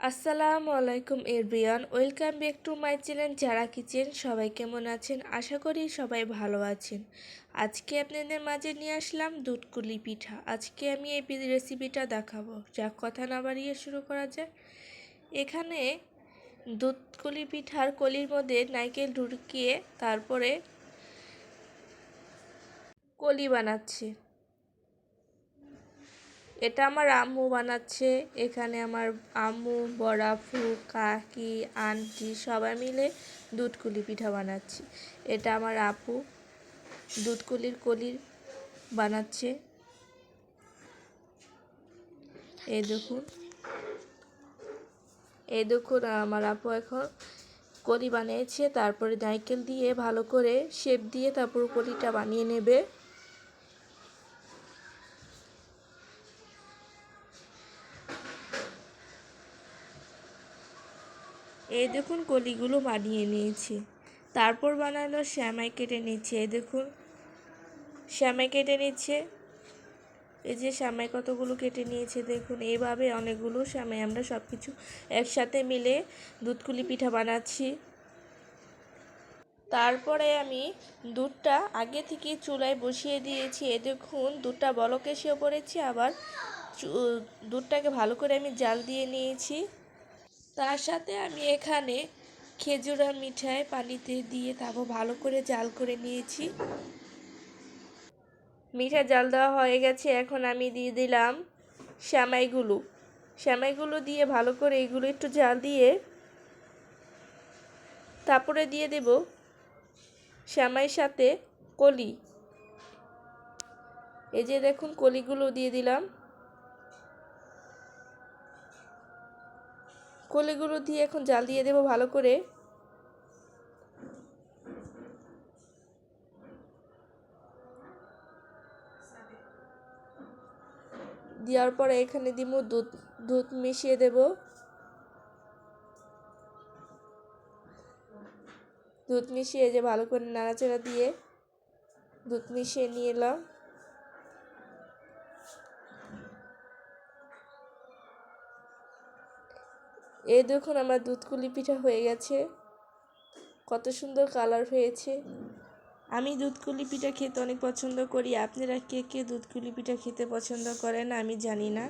আসসালামু আলাইকুম everyone, welcome back to my channel যারা কিচেন। সবাই কেমন আছেন? আশা করি সবাই ভালো আছেন। আজকে আপনাদের মাঝে নিয়ে আসলাম দুধকুলি পিঠা। আজকে আমি এই রেসিপিটা দেখাবো। যা কথা না বাড়িয়ে শুরু করা যায়। এখানে দুধকুলি পিঠার কলির মধ্যে নারকেল ঢুকিয়ে তারপরে কলি বানাচ্ছি। এটা আমার আম্মু বানাচ্ছে। এখানে আমার আম্মু, বড় আপু, কাকি, আন্টি সবাই মিলে দুধকুলি পিঠা বানাচ্ছি। এটা আমার আপু দুধকুলির কলির বানাচ্ছে। এই দেখুন আমার আপু এখন কলি বানিয়েছে। তারপরে নারকেল দিয়ে ভালো করে শেপ দিয়ে তারপর কলিটা বানিয়ে নেবে। এই দেখুন কলিগুলো বানিয়ে নিয়েছি। তারপর বানালো সেমাই কেটে নিচ্ছে। এই দেখুন সেমাই কেটে নিচ্ছে। এই যে সেমাই কতগুলো কেটে নিয়েছে দেখুন। এইভাবে অনেকগুলো সেমাই আমরা সব কিছু একসাথে মিলে দুধকুলি পিঠা বানাচ্ছি। তারপরে আমি দুধটা আগে থেকে চুলায় বসিয়ে দিয়েছি। এই দেখুন দুধটা বলক এসেও পড়েছে। আবার দুধটাকে ভালো করে আমি জাল দিয়ে নিয়েছি। তার সাথে আমি এখানে খেজুরা মিঠাই পানিতে দিয়ে তারপর ভালো করে জাল করে নিয়েছি। মিঠা জাল দেওয়া হয়ে গেছে। এখন আমি দিয়ে দিলাম সেমাইগুলো দিয়ে ভালো করে এগুলো একটু জাল দিয়ে তারপরে দিয়ে দেব সেমাইয়ের সাথে কলি। এই যে দেখুন কলিগুলো দিয়ে দিলাম। কলিগুলো দিয়ে এখন জাল দিয়ে দেব ভালো করে। দেওয়ার পরে এখানে দিব দুধ মিশিয়ে দেব। দুধ মিশিয়ে যে ভালো করে নাড়াচাড়া দিয়ে দুধ মিশিয়ে নিয়ে এলাম। এই দেখুন আমার দুধকুলি পিঠা হয়ে গেছে। কত সুন্দর কালার হয়েছে। আমি দুধকুলি পিঠা খেতে অনেক পছন্দ করি। আপনারা কে কে দুধকুলি পিঠা খেতে পছন্দ করেন আমি জানি না,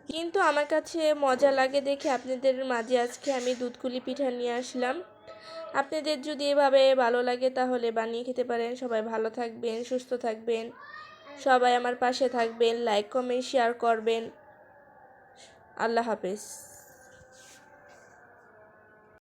কিন্তু আমার কাছে মজা লাগে দেখে আপনাদের মাঝে আজকে আমি দুধকুলি পিঠা নিয়ে আসলাম। আপনাদের যদি এভাবে ভালো লাগে তাহলে বানিয়ে খেতে পারেন। সবাই ভালো থাকবেন, সুস্থ থাকবেন, সবাই আমার পাশে থাকবেন, লাইক কমেন্ট শেয়ার করবেন। আল্লাহ হাফেজ।